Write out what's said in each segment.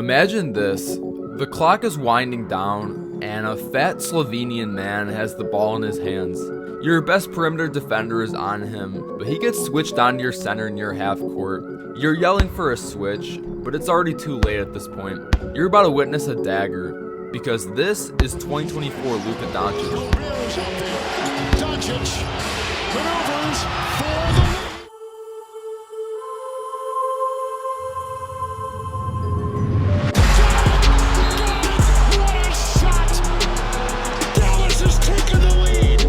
Imagine this. The clock is winding down, and a fat Slovenian man has the ball in his hands. Your best perimeter defender is on him, but he gets switched onto your center near half court. You're yelling for a switch, but it's already too late at this point. You're about to witness a dagger, because this is 2024 Luka Doncic. Doncic maneuvers for the lead.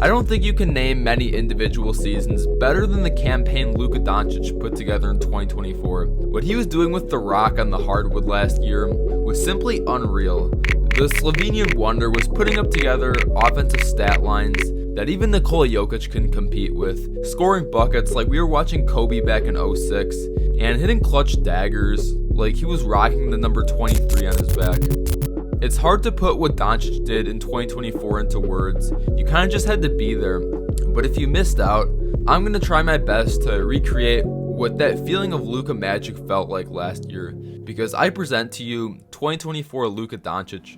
I don't think you can name many individual seasons better than the campaign Luka Doncic put together in 2024. What he was doing with the Rock on the hardwood last year was simply unreal. The Slovenian wonder was putting up together offensive stat lines that even Nikola Jokic couldn't compete with, scoring buckets like we were watching Kobe back in 06, and hitting clutch daggers like he was rocking the number 23 on his back. It's hard to put what Doncic did in 2024 into words. You kind of just had to be there. But if you missed out, I'm going to try my best to recreate what that feeling of Luka magic felt like last year, because I present to you 2024 Luka Doncic.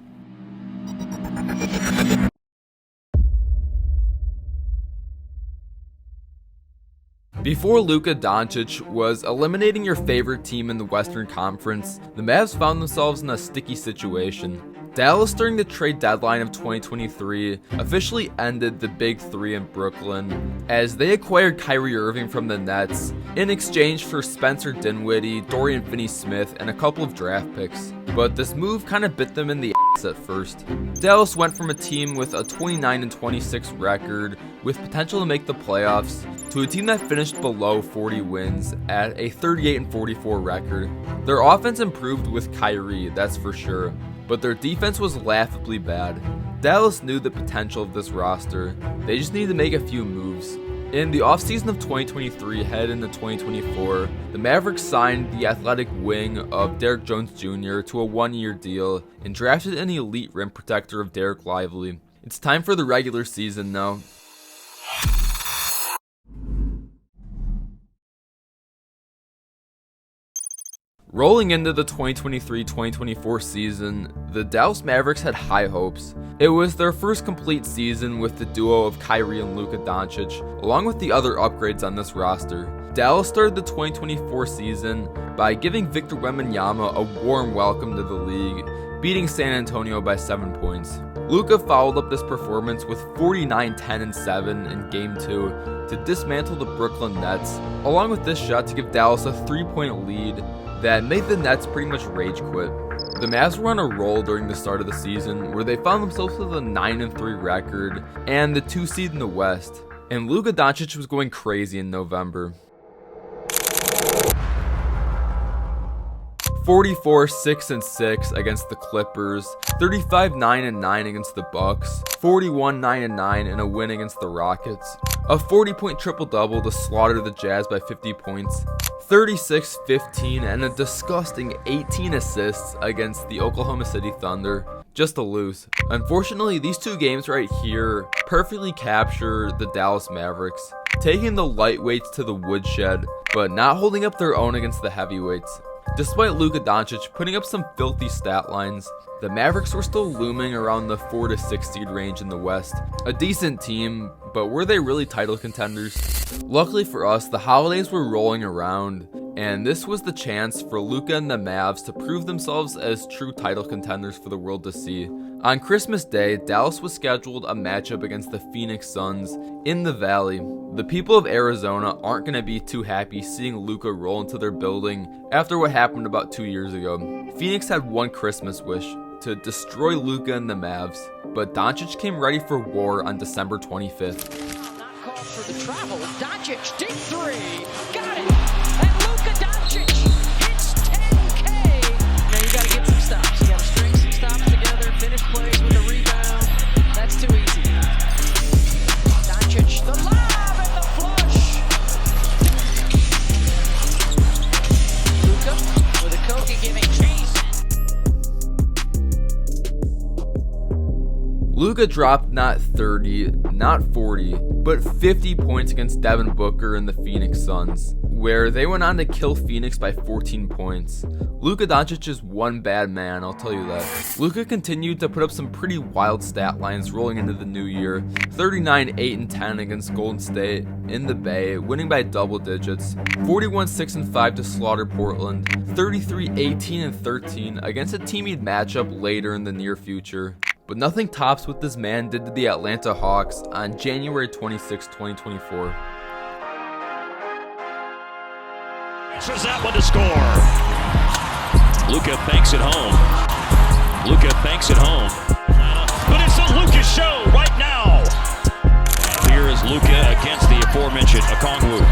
Before Luka Doncic was eliminating your favorite team in the Western Conference, the Mavs found themselves in a sticky situation. Dallas, during the trade deadline of 2023, officially ended the Big Three in Brooklyn as they acquired Kyrie Irving from the Nets in exchange for Spencer Dinwiddie, Dorian Finney-Smith, and a couple of draft picks. But this move kind of bit them in the ass at first. Dallas went from a team with a 29-26 record with potential to make the playoffs to a team that finished below 40 wins at a 38-44 record. Their offense improved with Kyrie, that's for sure, but their defense was laughably bad. Dallas knew the potential of this roster. They just needed to make a few moves. In the offseason of 2023, head into 2024, the Mavericks signed the athletic wing of Derrick Jones Jr. to a one-year deal and drafted an elite rim protector of Derek Lively. It's time for the regular season now. Rolling into the 2023-2024 season, the Dallas Mavericks had high hopes. It was their first complete season with the duo of Kyrie and Luka Doncic, along with the other upgrades on this roster. Dallas started the 2024 season by giving Victor Wembanyama a warm welcome to the league, beating San Antonio by 7 points. Luka followed up this performance with 49, 10, and 7 in Game 2 to dismantle the Brooklyn Nets, along with this shot to give Dallas a 3-point lead that made the Nets pretty much rage quit. The Mavs were on a roll during the start of the season where they found themselves with a 9-3 record and the 2 seed in the West, and Luka Doncic was going crazy in November. 44-6-6 against the Clippers, 35-9-9 against the Bucks, 41-9-9 in a win against the Rockets, a 40-point triple-double to slaughter the Jazz by 50 points, 36-15 and a disgusting 18 assists against the Oklahoma City Thunder, just to lose. Unfortunately, these two games right here perfectly capture the Dallas Mavericks, taking the lightweights to the woodshed, but not holding up their own against the heavyweights. Despite Luka Doncic putting up some filthy stat lines, the Mavericks were still looming around the 4-6 seed range in the West. A decent team, but were they really title contenders? Luckily for us, the holidays were rolling around, and this was the chance for Luka and the Mavs to prove themselves as true title contenders for the world to see. On Christmas Day, Dallas was scheduled a matchup against the Phoenix Suns in the Valley. The people of Arizona aren't going to be too happy seeing Luka roll into their building after what happened about 2 years ago. Phoenix had one Christmas wish: to destroy Luka and the Mavs, but Doncic came ready for war on December 25th. Not called for the travel. Doncic, deep three, got it. And Luka Doncic hits 10K. Now you got to get some stops. You got to string some stops together, finish plays with a rebound. That's too easy. Doncic, the lob and the flush. Luka with a Kobe giving chase. Luka dropped not 30, not 40, but 50 points against Devin Booker and the Phoenix Suns, where they went on to kill Phoenix by 14 points. Luka Doncic is one bad man, I'll tell you that. Luka continued to put up some pretty wild stat lines rolling into the new year. 39, 8, and 10 against Golden State in the Bay, winning by double digits. 41, 6, and 5 to slaughter Portland. 33, 18, and 13 against a team he'd match up later in the near future. But nothing tops what this man did to the Atlanta Hawks on January 26, 2024. Answers that one to score. Luka banks it home. Luka banks it home. But it's a Luka show right now. And here is Luka against the aforementioned Okongwu.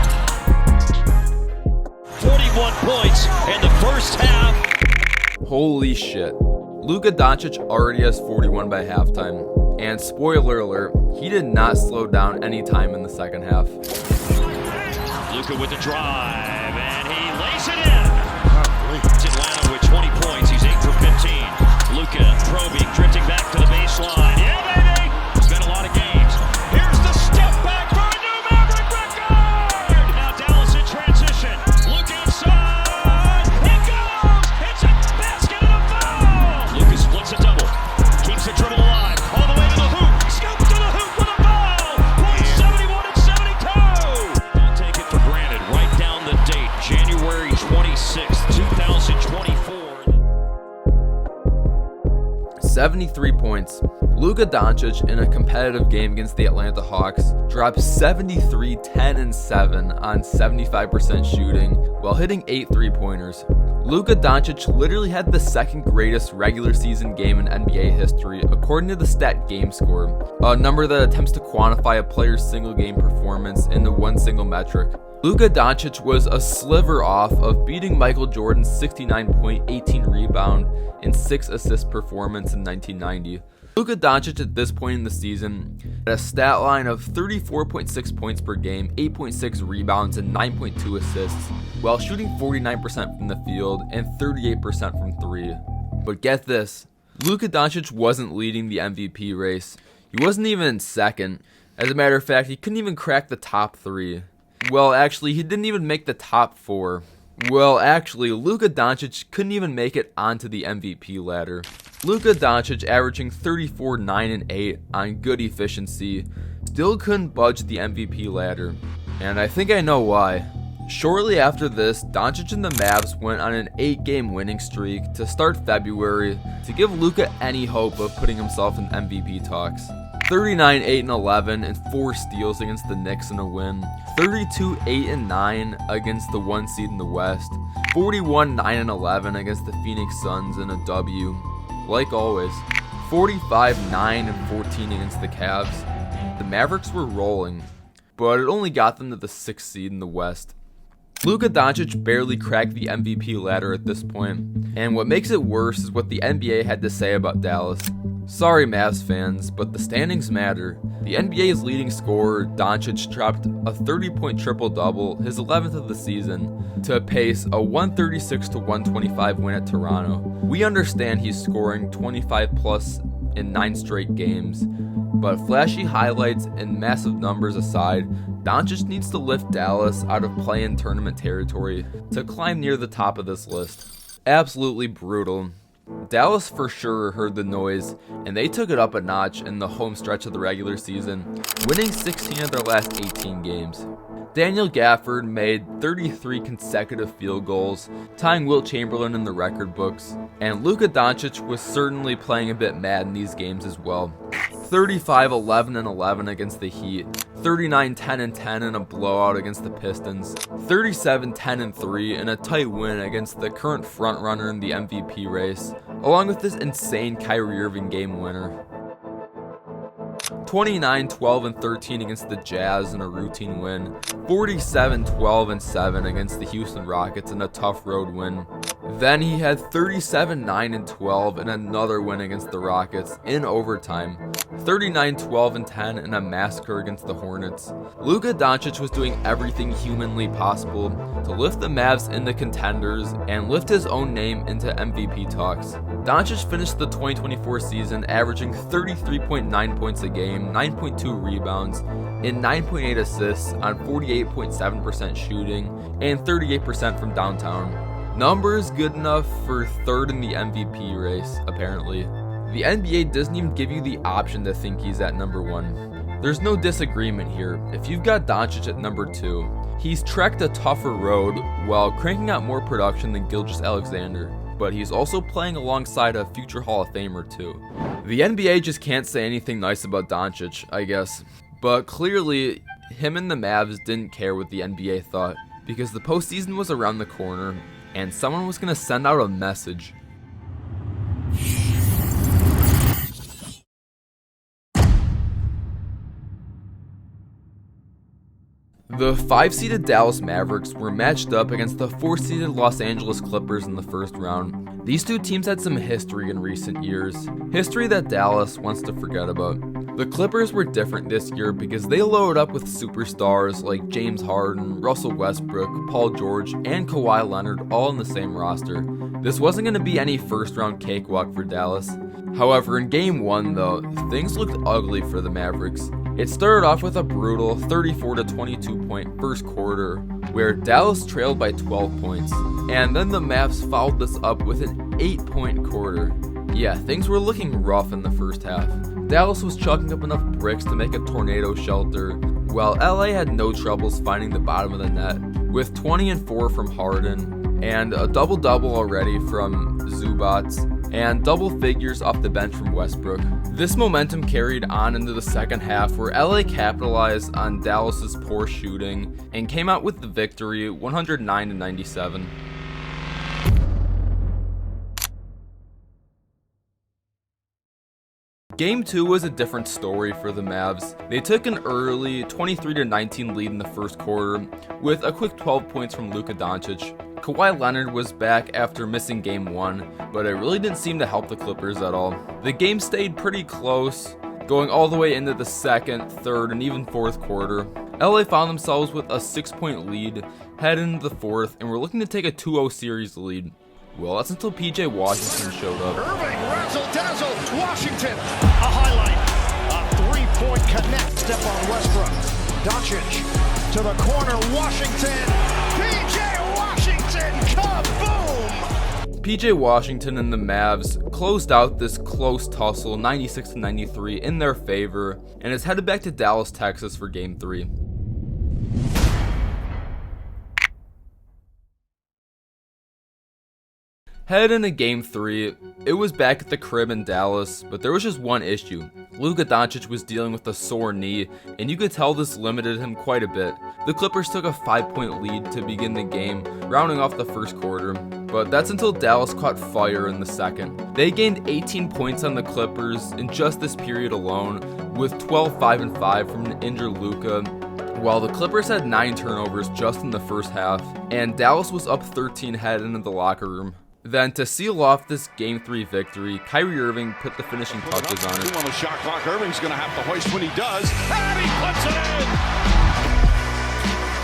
41 points in the first half. Holy shit. Luka Doncic already has 41 by halftime. And spoiler alert, he did not slow down any time in the second half. Luka with the drive, and he lays it in. It's Atlanta with 20 points. He's 8 for 15. Luka probing, drifting back to the baseline. Yeah, baby! It's been a lot of games. Here's the step back for a new Maverick record! Now Dallas in transition. Luka inside. It goes! It's a basket and a foul! Luka splits a double. Keeps the dribble alive. All the way to the hoop. Scoop to the hoop with a foul! Points 71 and 72! Don't take it for granted. Write down the date. January 26th, 2024. 73 points. Luka Doncic in a competitive game against the Atlanta Hawks dropped 73, 10, and 7 on 75% shooting while hitting 8 3-pointers. Luka Doncic literally had the second greatest regular season game in NBA history according to the stat game score, a number that attempts to quantify a player's single game performance into one single metric. Luka Doncic was a sliver off of beating Michael Jordan's 69-point, 18-rebound, and 6-assist performance in 1990. Luka Doncic at this point in the season had a stat line of 34.6 points per game, 8.6 rebounds, and 9.2 assists, while shooting 49% from the field and 38% from 3. But get this, Luka Doncic wasn't leading the MVP race. He wasn't even in second. As a matter of fact, he couldn't even crack the top 3. Well, actually, he didn't even make the top 4. Well, actually, Luka Doncic couldn't even make it onto the MVP ladder. Luka Doncic, averaging 34, 9, and 8 on good efficiency, still couldn't budge the MVP ladder. And I think I know why. Shortly after this, Doncic and the Mavs went on an 8-game winning streak to start February to give Luka any hope of putting himself in MVP talks. 39, 8, and 11 and 4 steals against the Knicks in a win. 32, 8, and 9 against the 1 seed in the West. 41, 9, and 11 against the Phoenix Suns in a W. Like always, 45, 9, and 14 against the Cavs. The Mavericks were rolling, but it only got them to the 6th seed in the West. Luka Doncic barely cracked the MVP ladder at this point, and what makes it worse is what the NBA had to say about Dallas. Sorry Mavs fans, but the standings matter. The NBA's leading scorer, Doncic, dropped a 30-point triple-double, his 11th of the season, to pace a 136-125 win at Toronto. We understand he's scoring 25-plus in 9 straight games, but flashy highlights and massive numbers aside, Doncic needs to lift Dallas out of play-in tournament territory to climb near the top of this list. Absolutely brutal. Dallas for sure heard the noise, and they took it up a notch in the home stretch of the regular season, winning 16 of their last 18 games. Daniel Gafford made 33 consecutive field goals, tying Wilt Chamberlain in the record books, and Luka Doncic was certainly playing a bit mad in these games as well. 35, 11, and 11 against the Heat, 39, 10, and 10 in a blowout against the Pistons, 37, 10, and 3 in a tight win against the current frontrunner in the MVP race, along with this insane Kyrie Irving game winner. 29, 12, and 13 against the Jazz in a routine win, 47, 12, and 7 against the Houston Rockets in a tough road win. Then he had 37, 9, and 12 in another win against the Rockets in overtime, 39, 12, and 10 in a massacre against the Hornets. Luka Doncic was doing everything humanly possible to lift the Mavs into contenders and lift his own name into MVP talks. Doncic finished the 2024 season averaging 33.9 points a game, 9.2 rebounds, and 9.8 assists on 48.7% shooting and 38% from downtown. Numbers good enough for third in the MVP race, apparently. The NBA doesn't even give you the option to think he's at number 1. There's no disagreement here. If you've got Doncic at number 2, he's trekked a tougher road while cranking out more production than Gilgeous-Alexander, but he's also playing alongside a future Hall of Famer too. The NBA just can't say anything nice about Doncic, I guess. But clearly, him and the Mavs didn't care what the NBA thought, because the postseason was around the corner, and someone was going to send out a message. The 5-seeded Dallas Mavericks were matched up against the 4-seeded Los Angeles Clippers in the first round. These two teams had some history in recent years, history that Dallas wants to forget about. The Clippers were different this year because they loaded up with superstars like James Harden, Russell Westbrook, Paul George, and Kawhi Leonard all on the same roster. This wasn't going to be any first-round cakewalk for Dallas. However, in Game 1, though, things looked ugly for the Mavericks. It started off with a brutal 34-22 point first quarter, where Dallas trailed by 12 points, and then the Mavs followed this up with an 8-point quarter. Yeah, things were looking rough in the first half. Dallas was chucking up enough bricks to make a tornado shelter, while LA had no troubles finding the bottom of the net, with 20 and 4 from Harden, and a double-double already from Zubac, and double figures off the bench from Westbrook. This momentum carried on into the second half, where LA capitalized on Dallas's poor shooting and came out with the victory 109-97. Game 2 was a different story for the Mavs. They took an early 23-19 lead in the first quarter with a quick 12 points from Luka Doncic. Kawhi Leonard was back after missing Game 1, but it really didn't seem to help the Clippers at all. The game stayed pretty close, going all the way into the second, third, and even fourth quarter. LA found themselves with a 6-point lead heading into the fourth, and were looking to take a 2-0 series lead. Well, that's until PJ Washington showed up. Irving, razzle-dazzle, Washington. A highlight, a three-point connect step on Westbrook. Doncic to the corner, Washington. PJ Washington, kaboom! PJ Washington and the Mavs closed out this close tussle 96-93 in their favor, and is headed back to Dallas, Texas for Game 3. Headed into Game 3, it was back at the crib in Dallas, but there was just one issue. Luka Doncic was dealing with a sore knee, and you could tell this limited him quite a bit. The Clippers took a 5-point lead to begin the game, rounding off the first quarter, but that's until Dallas caught fire in the second. They gained 18 points on the Clippers in just this period alone, with 12, 5, and 5 from an injured Luka, while the Clippers had 9 turnovers just in the first half, and Dallas was up 13 heading into the locker room. Then, to seal off this Game 3 victory, Kyrie Irving put the finishing touches on it. On the shot clock, Irving's going to have to hoist when he does, and he puts it in!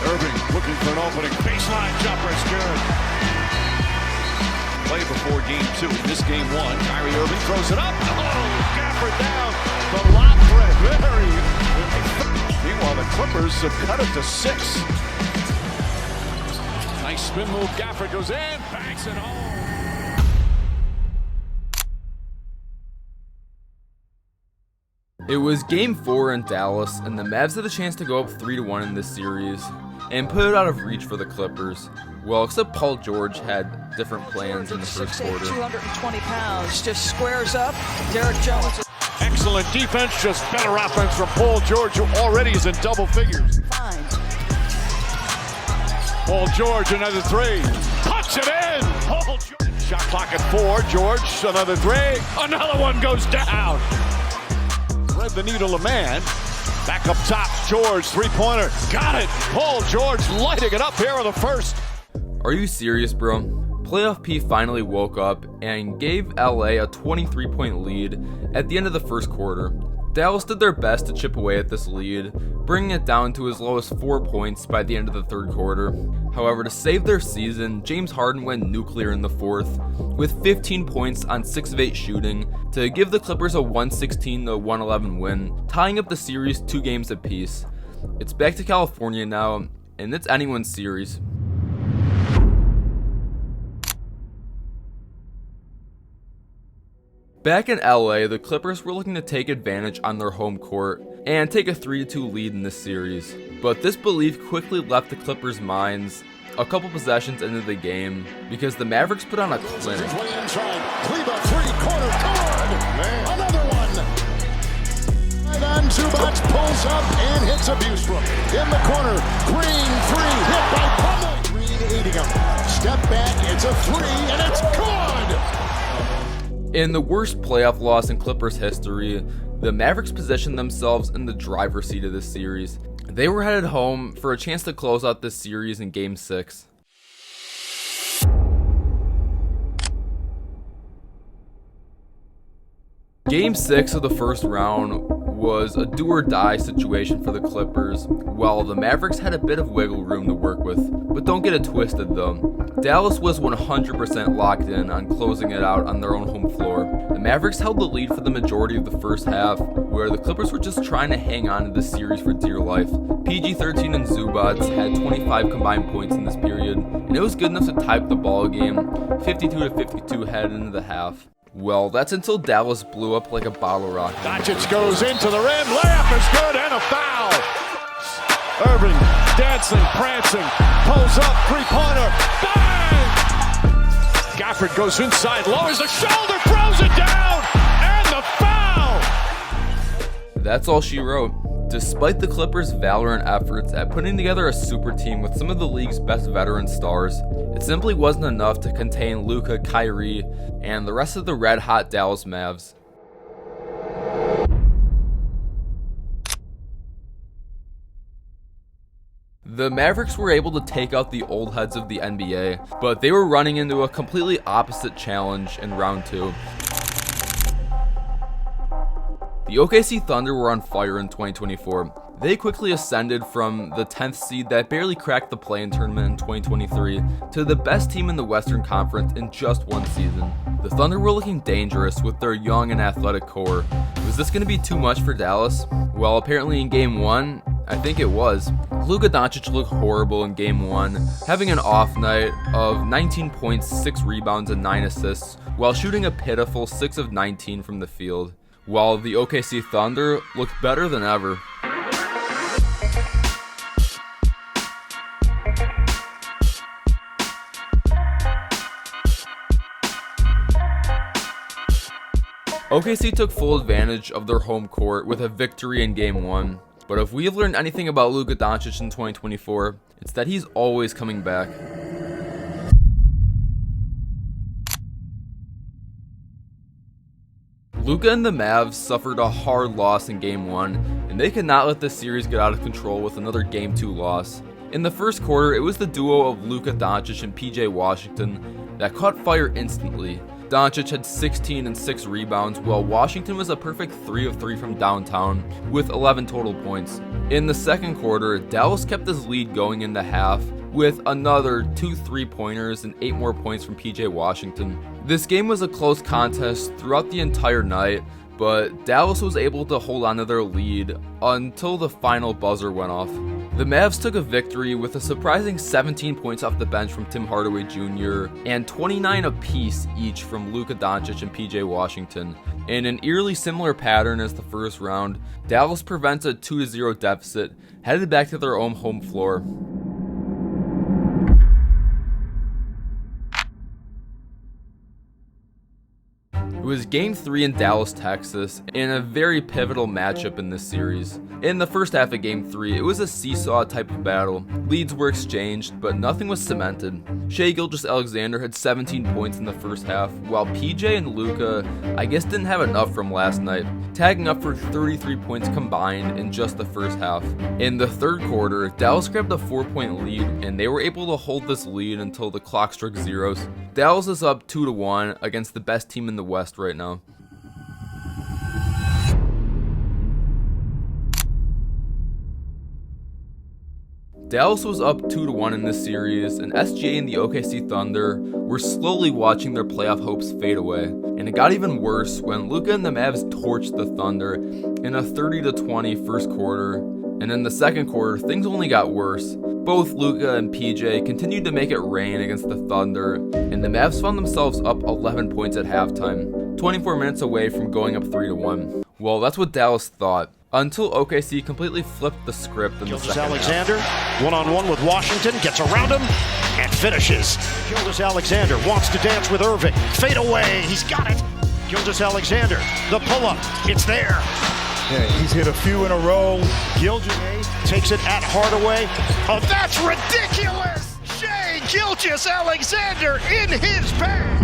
Irving looking for an opening. Baseline jumper is good. Play before Game 2. In this Game 1, Kyrie Irving throws it up. Oh, Gafford down. The lob thread. Very. Meanwhile, the Clippers have cut it to 6. Nice spin move. Gafford goes in. Banks it home. It was Game 4 in Dallas, and the Mavs had a chance to go up 3-1 in this series, and put it out of reach for the Clippers. Well, except Paul George had different plans in the first quarter. 220 pounds, just squares up. Derek Jones. Excellent defense, just better offense from Paul George, who already is in double figures. Fine. Paul George, another three. Puts it in! Paul George. Shot clock at 4. George, another three. Another one goes down. Thread the needle a man. Back up top, George, three-pointer. Got it! Paul George lighting it up here on the first. Are you serious, bro? Playoff P finally woke up and gave LA a 23-point lead at the end of the first quarter. Dallas did their best to chip away at this lead, bringing it down to as low as 4 points by the end of the third quarter. However, to save their season, James Harden went nuclear in the fourth, with 15 points on 6 of 8 shooting to give the Clippers a 116-111 win, tying up the series 2 games apiece. It's back to California now, and it's anyone's series. Back in LA, the Clippers were looking to take advantage on their home court and take a 3-2 lead in this series. But this belief quickly left the Clippers' minds a couple possessions into the game because the Mavericks put on a clinic. Another one. And on Zubac pulls up and hits a Bustrom. In the corner, Green 3 hit by Plumlee. Green eating him. Step back, it's a 3 and it's good. In the worst playoff loss in Clippers history, the Mavericks positioned themselves in the driver's seat of this series. They were headed home for a chance to close out this series in Game 6. Game 6 of the first round was a do-or-die situation for the Clippers, while the Mavericks had a bit of wiggle room to work with. But don't get it twisted though. Dallas was 100% locked in on closing it out on their own home floor. The Mavericks held the lead for the majority of the first half, where the Clippers were just trying to hang on to this series for dear life. PG-13 and Zubac had 25 combined points in this period, and it was good enough to tie up the ball game, 52-52 headed into the half. Well, that's until Dallas blew up like a bottle rocket. Doncic goes into the rim, layup is good, and a foul. Irving, dancing, prancing, pulls up, three-pointer, bang! Gafford goes inside, lowers the shoulder, throws it down, and the foul! That's all she wrote. Despite the Clippers' valiant efforts at putting together a super team with some of the league's best veteran stars, it simply wasn't enough to contain Luka, Kyrie, and the rest of the red-hot Dallas Mavs. The Mavericks were able to take out the old heads of the NBA, but they were running into a completely opposite challenge in round 2. The OKC Thunder were on fire in 2024. They quickly ascended from the 10th seed that barely cracked the play-in tournament in 2023 to the best team in the Western Conference in just one season. The Thunder were looking dangerous with their young and athletic core. Was this going to be too much for Dallas? Well, apparently in Game 1, I think it was. Luka Doncic looked horrible in Game 1, having an off night of 19 points, 6 rebounds, and 9 assists, while shooting a pitiful 6 of 19 from the field, while the OKC Thunder looked better than ever. OKC took full advantage of their home court with a victory in Game 1. But if we have learned anything about Luka Doncic in 2024, it's that he's always coming back. Luka and the Mavs suffered a hard loss in Game 1, and they could not let this series get out of control with another Game 2 loss. In the first quarter, it was the duo of Luka Doncic and PJ Washington that caught fire instantly. Doncic had 16 and 6 rebounds, while Washington was a perfect 3 of 3 from downtown, with 11 total points. In the second quarter, Dallas kept his lead going into half, with another 2 3-pointers and 8 more points from PJ Washington. This game was a close contest throughout the entire night, but Dallas was able to hold on to their lead until the final buzzer went off. The Mavs took a victory with a surprising 17 points off the bench from Tim Hardaway Jr. and 29 apiece each from Luka Doncic and PJ Washington. In an eerily similar pattern as the first round, Dallas prevents a 2-0 deficit, headed back to their own home floor. It was Game 3 in Dallas, Texas, and a very pivotal matchup in this series. In the first half of Game 3, it was a seesaw type of battle. Leads were exchanged, but nothing was cemented. Shai Gilgeous-Alexander had 17 points in the first half, while PJ and Luka, I guess, didn't have enough from last night, tagging up for 33 points combined in just the first half. In the third quarter, Dallas grabbed a 4-point lead, and they were able to hold this lead until the clock struck zeros. Dallas is up 2-1 against the best team in the West right now. Dallas was up 2-1 in this series, and SGA and the OKC Thunder were slowly watching their playoff hopes fade away. And it got even worse when Luka and the Mavs torched the Thunder in a 30-20 first quarter, and in the second quarter, things only got worse. Both Luka and PJ continued to make it rain against the Thunder, and the Mavs found themselves up 11 points at halftime, 24 minutes away from going up 3-1. Well, that's what Dallas thought, until OKC completely flipped the script in the second Alexander, half. one-on-one with Washington, gets around him, and finishes. Gildas Alexander wants to dance with Irving. Fade away, he's got it. Gildas Alexander, the pull-up, it's there. Yeah, he's hit a few in a row. Gildas takes it at Hardaway. Oh, that's ridiculous! Shai Gilgeous-Alexander in his bag.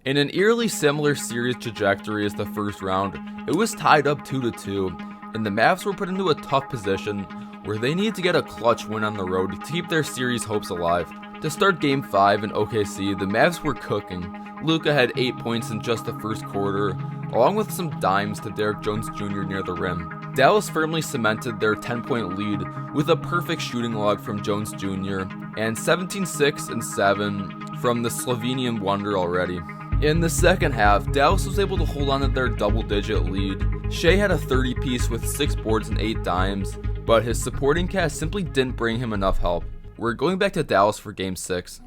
In an eerily similar series trajectory as the first round, it was tied up 2-2, and the Mavs were put into a tough position where they needed to get a clutch win on the road to keep their series hopes alive. To start Game 5 in OKC, the Mavs were cooking. Luka had 8 points in just the first quarter, along with some dimes to Derrick Jones Jr. near the rim. Dallas firmly cemented their 10-point lead with a perfect shooting log from Jones Jr. and 17-6 and 7 from the Slovenian wonder already. In the second half, Dallas was able to hold on to their double-digit lead. Shai had a 30-piece with 6 boards and 8 dimes, but his supporting cast simply didn't bring him enough help. We're going back to Dallas for Game 6.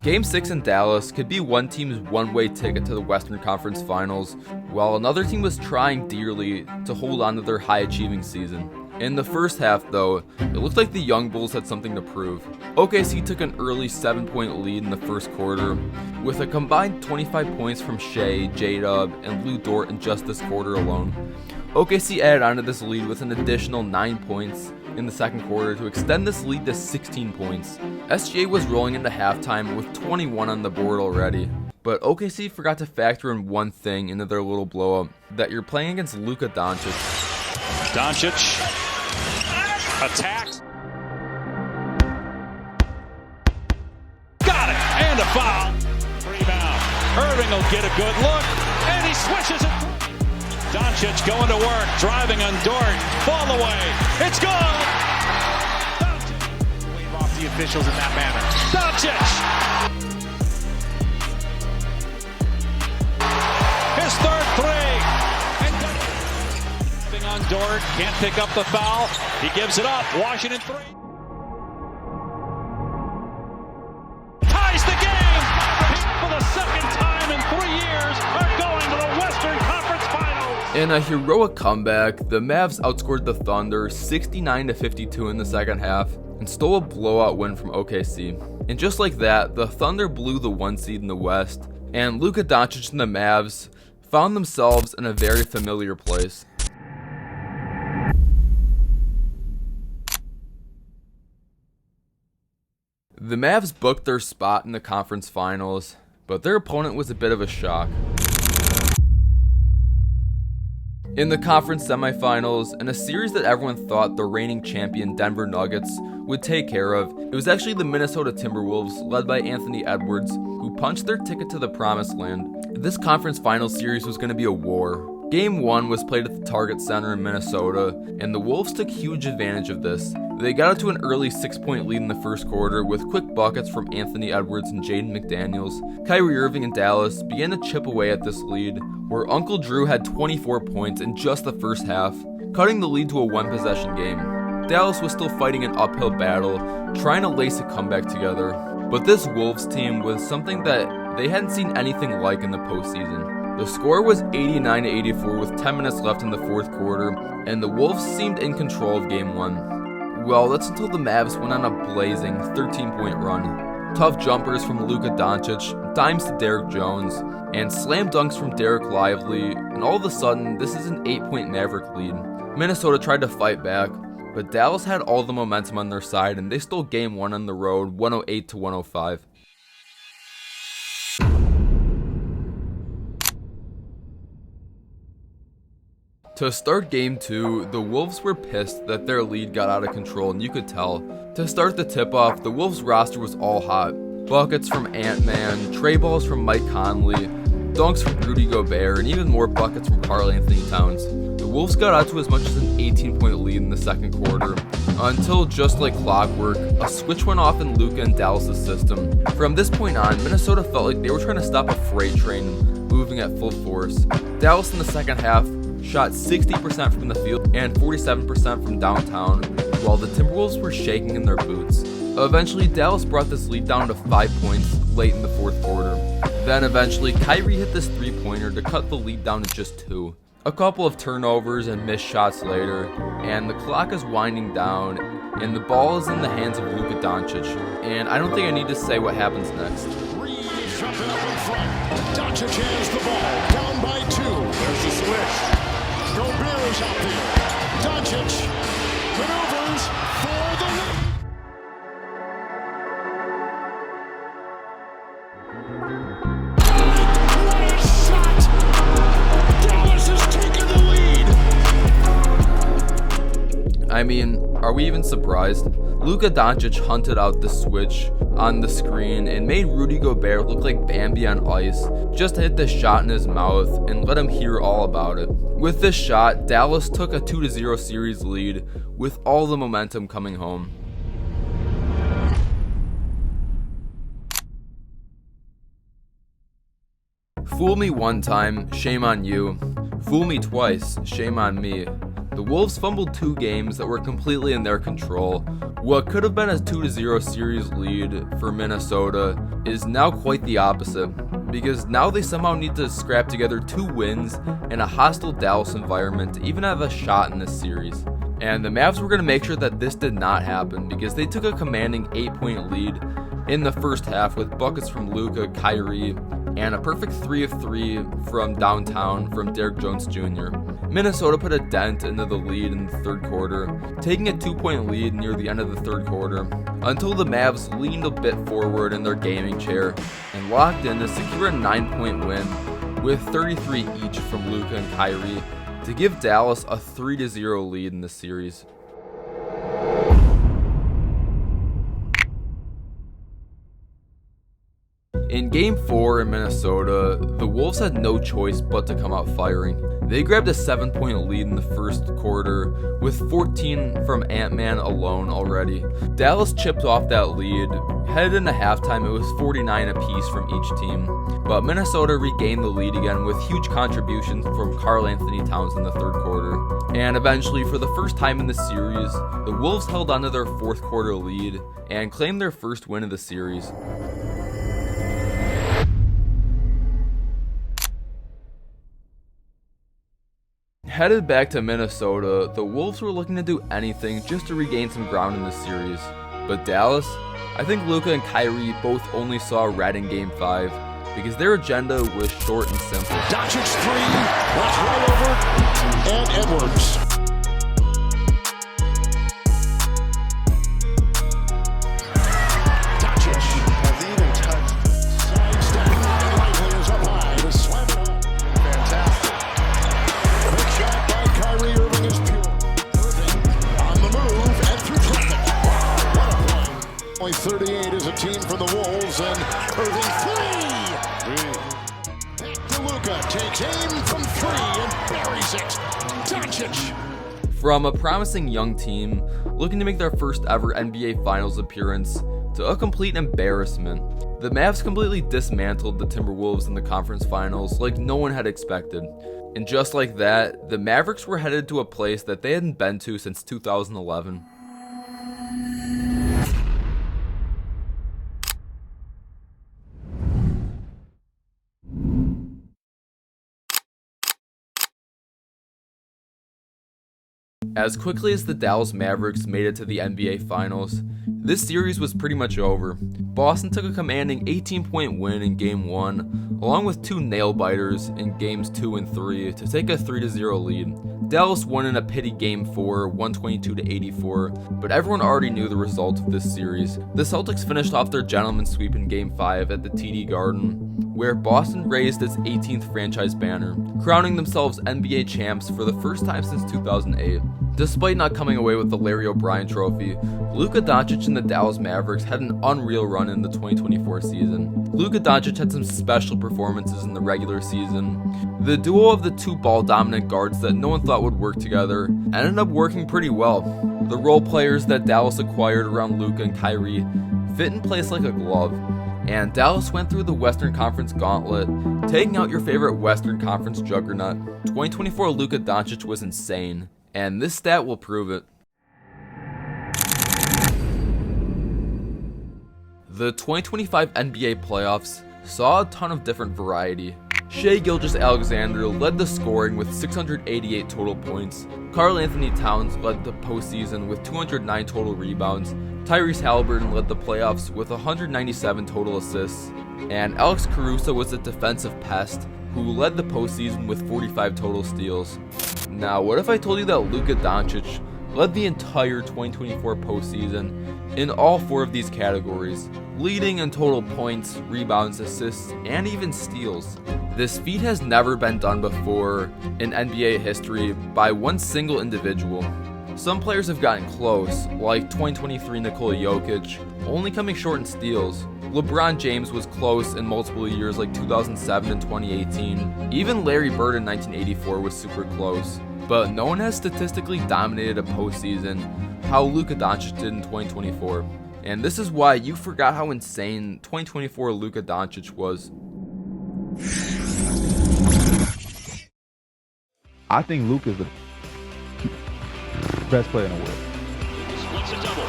Game 6 in Dallas could be one team's one-way ticket to the Western Conference Finals, while another team was trying dearly to hold on to their high-achieving season. In the first half, though, it looked like the Young Bulls had something to prove. OKC took an early 7-point lead in the first quarter, with a combined 25 points from Shai, J-Dub, and Lou Dort in just this quarter alone. OKC added onto this lead with an additional 9 points in the second quarter to extend this lead to 16 points. SGA was rolling into halftime with 21 on the board already, but OKC forgot to factor in one thing into their little blow-up, that you're playing against Luka Doncic. Doncic attacks. Got it, and a foul. Rebound. Irving will get a good look, and he swishes it. Doncic going to work, driving on Dort. Ball away. It's gone. Doncic. Wave off the officials in that manner. Doncic. His third three. On Dort, can't pick up the foul. He gives it up. Washington 3. Ties the game. For the second time in 3 years are going to the Western Conference Finals. In a heroic comeback, the Mavs outscored the Thunder 69-52 in the second half and stole a blowout win from OKC. And just like that, the Thunder blew the 1 seed in the West, and Luka Doncic and the Mavs found themselves in a very familiar place. The Mavs booked their spot in the conference finals, but their opponent was a bit of a shock. In the conference semifinals, in a series that everyone thought the reigning champion Denver Nuggets would take care of, it was actually the Minnesota Timberwolves, led by Anthony Edwards, who punched their ticket to the promised land. This conference finals series was going to be a war. Game 1 was played at the Target Center in Minnesota, and the Wolves took huge advantage of this. They got out to an early 6-point lead in the first quarter with quick buckets from Anthony Edwards and Jaden McDaniels. Kyrie Irving and Dallas began to chip away at this lead, where Uncle Drew had 24 points in just the first half, cutting the lead to a 1-possession game. Dallas was still fighting an uphill battle, trying to lace a comeback together, but this Wolves team was something that they hadn't seen anything like in the postseason. The score was 89-84 with 10 minutes left in the fourth quarter, and the Wolves seemed in control of Game 1. Well, that's until the Mavs went on a blazing 13-point run. Tough jumpers from Luka Doncic, dimes to Derrick Jones, and slam dunks from Derek Lively, and all of a sudden, this is an 8-point Maverick lead. Minnesota tried to fight back, but Dallas had all the momentum on their side, and they stole Game 1 on the road, 108-105. To start game 2, the Wolves were pissed that their lead got out of control, and you could tell. To start the tip-off, the Wolves roster was all hot. Buckets from Ant-Man, tray balls from Mike Conley, dunks from Rudy Gobert, and even more buckets from Karl-Anthony Towns. The Wolves got out to as much as an 18-point lead in the second quarter, until just like clockwork, a switch went off in Luka and Dallas' system. From this point on, Minnesota felt like they were trying to stop a freight train moving at full force. Dallas in the second half shot 60% from the field and 47% from downtown, while the Timberwolves were shaking in their boots. Eventually, Dallas brought this lead down to 5 points late in the fourth quarter. Then eventually, Kyrie hit this three-pointer to cut the lead down to just 2. A couple of turnovers and missed shots later, and the clock is winding down, and the ball is in the hands of Luka Doncic. And I don't think I need to say what happens next. Reeves jumping up in front. Doncic has the ball, down by 2. There's the switch. Gobert is out there. Doncic maneuvers for the lead. What a shot! Dallas has taken the lead. I mean, are we even surprised? Luka Doncic hunted out the switch on the screen and made Rudy Gobert look like Bambi on ice, just to hit the shot in his mouth and let him hear all about it. With this shot, Dallas took a 2-0 series lead with all the momentum coming home. Fool me one time, shame on you. Fool me twice, shame on me. The Wolves fumbled 2 games that were completely in their control. What could have been a 2-0 series lead for Minnesota is now quite the opposite, because now they somehow need to scrap together 2 wins in a hostile Dallas environment to even have a shot in this series. And the Mavs were going to make sure that this did not happen, because they took a commanding 8-point lead in the first half with buckets from Luka, Kyrie, and a perfect 3 of 3 from downtown from Derrick Jones Jr. Minnesota put a dent into the lead in the third quarter, taking a 2-point lead near the end of the third quarter, until the Mavs leaned a bit forward in their gaming chair and locked in to secure a 9-point win with 33 each from Luka and Kyrie to give Dallas a 3-0 lead in the series. In Game 4 in Minnesota, the Wolves had no choice but to come out firing. They grabbed a 7-point lead in the first quarter, with 14 from Ant-Man alone already. Dallas chipped off that lead. Headed into halftime, it was 49 apiece from each team. But Minnesota regained the lead again with huge contributions from Karl-Anthony Towns in the third quarter. And eventually, for the first time in the series, the Wolves held onto their fourth quarter lead and claimed their first win of the series. Headed back to Minnesota, the Wolves were looking to do anything just to regain some ground in the series. But Dallas, I think Luka and Kyrie both only saw red in Game 5 because their agenda was short and simple. Doncic 3, that's right over, and Edwards. Doncic has even touched. Sidestepping and Lively is up high to slam it home. Fantastic. Big shot by Kyrie Irving is pure. Irving on the move and through traffic. What a play. Only 38 is a team for the Wolves, and Irving 3. Back to Luka, takes aim from 3 and buries it. Doncic. From a promising young team looking to make their first ever NBA Finals appearance to a complete embarrassment, the Mavs completely dismantled the Timberwolves in the conference finals like no one had expected. And just like that, the Mavericks were headed to a place that they hadn't been to since 2011. As quickly as the Dallas Mavericks made it to the NBA Finals, this series was pretty much over. Boston took a commanding 18-point win in Game 1, along with 2 nail-biters in Games 2 and 3 to take a 3-0 lead. Dallas won in a pity Game 4, 122-84, but everyone already knew the result of this series. The Celtics finished off their gentleman's sweep in Game 5 at the TD Garden, where Boston raised its 18th franchise banner, crowning themselves NBA champs for the first time since 2008. Despite not coming away with the Larry O'Brien trophy, Luka Doncic and the Dallas Mavericks had an unreal run in the 2024 season. Luka Doncic had some special performances in the regular season. The duo of the two ball-dominant guards that no one thought would work together ended up working pretty well. The role players that Dallas acquired around Luka and Kyrie fit in place like a glove, and Dallas went through the Western Conference gauntlet, taking out your favorite Western Conference juggernaut. 2024 Luka Doncic was insane, and this stat will prove it. The 2025 NBA playoffs saw a ton of different variety. Shai Gilgeous-Alexander led the scoring with 688 total points. Karl Anthony Towns led the postseason with 209 total rebounds. Tyrese Halliburton led the playoffs with 197 total assists. And Alex Caruso was a defensive pest who led the postseason with 45 total steals. Now, what if I told you that Luka Doncic led the entire 2024 postseason in all 4 of these categories, leading in total points, rebounds, assists, and even steals? This feat has never been done before in NBA history by one single individual. Some players have gotten close, like 2023 Nikola Jokic, only coming short in steals. LeBron James was close in multiple years like 2007 and 2018. Even Larry Bird in 1984 was super close. But no one has statistically dominated a postseason how Luka Doncic did in 2024. And this is why you forgot how insane 2024 Luka Doncic was. I think Luka's the best player in the world. Splits a double.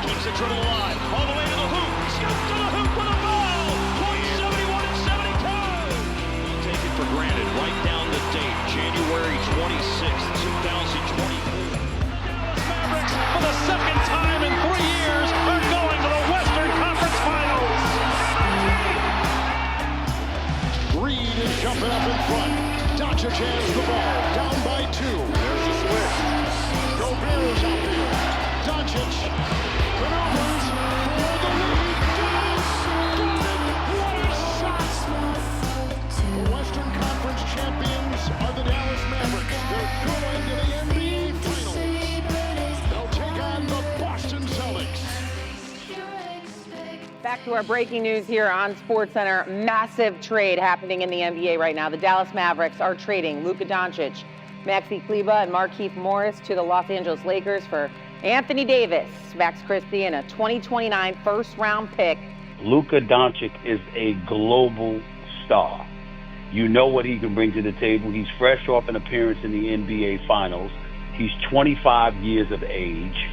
Keeps the dribble alive. All the way to the hoop. Scoops to the hoop with a foul. Point 71 and 72. We'll take it for granted. Right down the date. January 26th, 2024. Mavericks, for the second time in 3 years, are going to the Western Conference Finals. Reed is jumping up in front. Doncic has the ball. Down by 2. There's the switch. Gobert is out there. Doncic maneuvers for the lead. What a shot! The Western Conference champions are the Dallas Mavericks. They're going to the NBA Finals. They'll take on the Boston Celtics. Back to our breaking news here on SportsCenter. Massive trade happening in the NBA right now. The Dallas Mavericks are trading Luka Doncic, Maxi Kleber, and Markieff Morris to the Los Angeles Lakers for Anthony Davis, Max Christie, and a 2029 first-round pick. Luka Doncic is a global star. You know what he can bring to the table. He's fresh off an appearance in the NBA Finals. He's 25 years of age.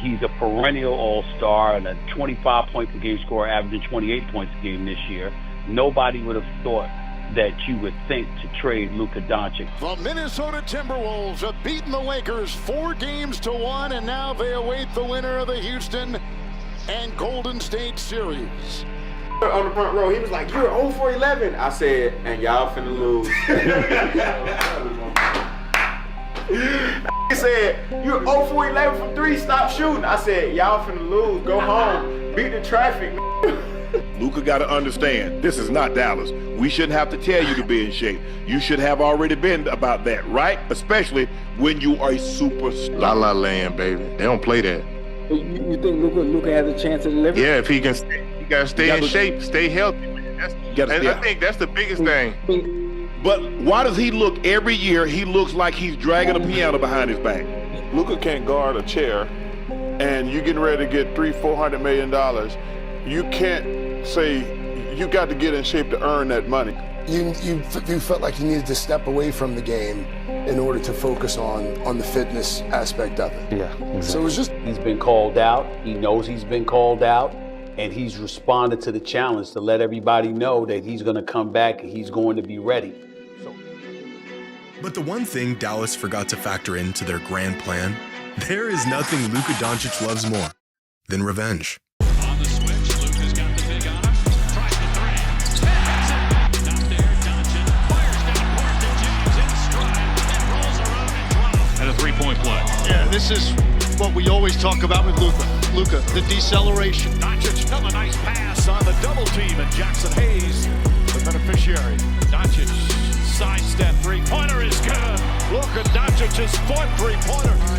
He's a perennial all-star and a 25-point per game scorer, averaging 28 points a game this year. Nobody would have thought that you would think to trade Luka Doncic. The Minnesota Timberwolves have beaten the Lakers 4-1, and now they await the winner of the Houston and Golden State series. On the front row, he was like, "You're 0 for 11." I said, "And y'all finna lose." He said, "You're 0 for 11 from 3, stop shooting." I said, "Y'all finna lose, go home, beat the traffic." Luka got to understand, this is not Dallas. We shouldn't have to tell you to be in shape. You should have already been about that, right? Especially when you are a superstar. La La Land, baby. They don't play that. You think Luka has a chance to deliver? Yeah, if he can stay, he got to stay in shape, stay healthy. I think that's the biggest thing. But why does he look every year, he looks like he's dragging a piano behind his back? Luka can't guard a chair, and you're getting ready to get $300-400 million. You can't say you got to get in shape to earn that money. You felt like you needed to step away from the game in order to focus on the fitness aspect of it. Yeah, exactly. So it was just... He's been called out. He knows he's been called out, and he's responded to the challenge to let everybody know that he's going to come back and he's going to be ready. But the one thing Dallas forgot to factor into their grand plan, there is nothing Luka Doncic loves more than revenge. On the switch, Luka's got the big on him. Tries the three. Not there, Doncic fires down court to James in stride and rolls around and is what we always talk about with Luka, the deceleration. Doncic, another nice pass on the double team, and Jackson Hayes, the beneficiary. Doncic, sidestep three-pointer is good. Luka Doncic's fourth three-pointer.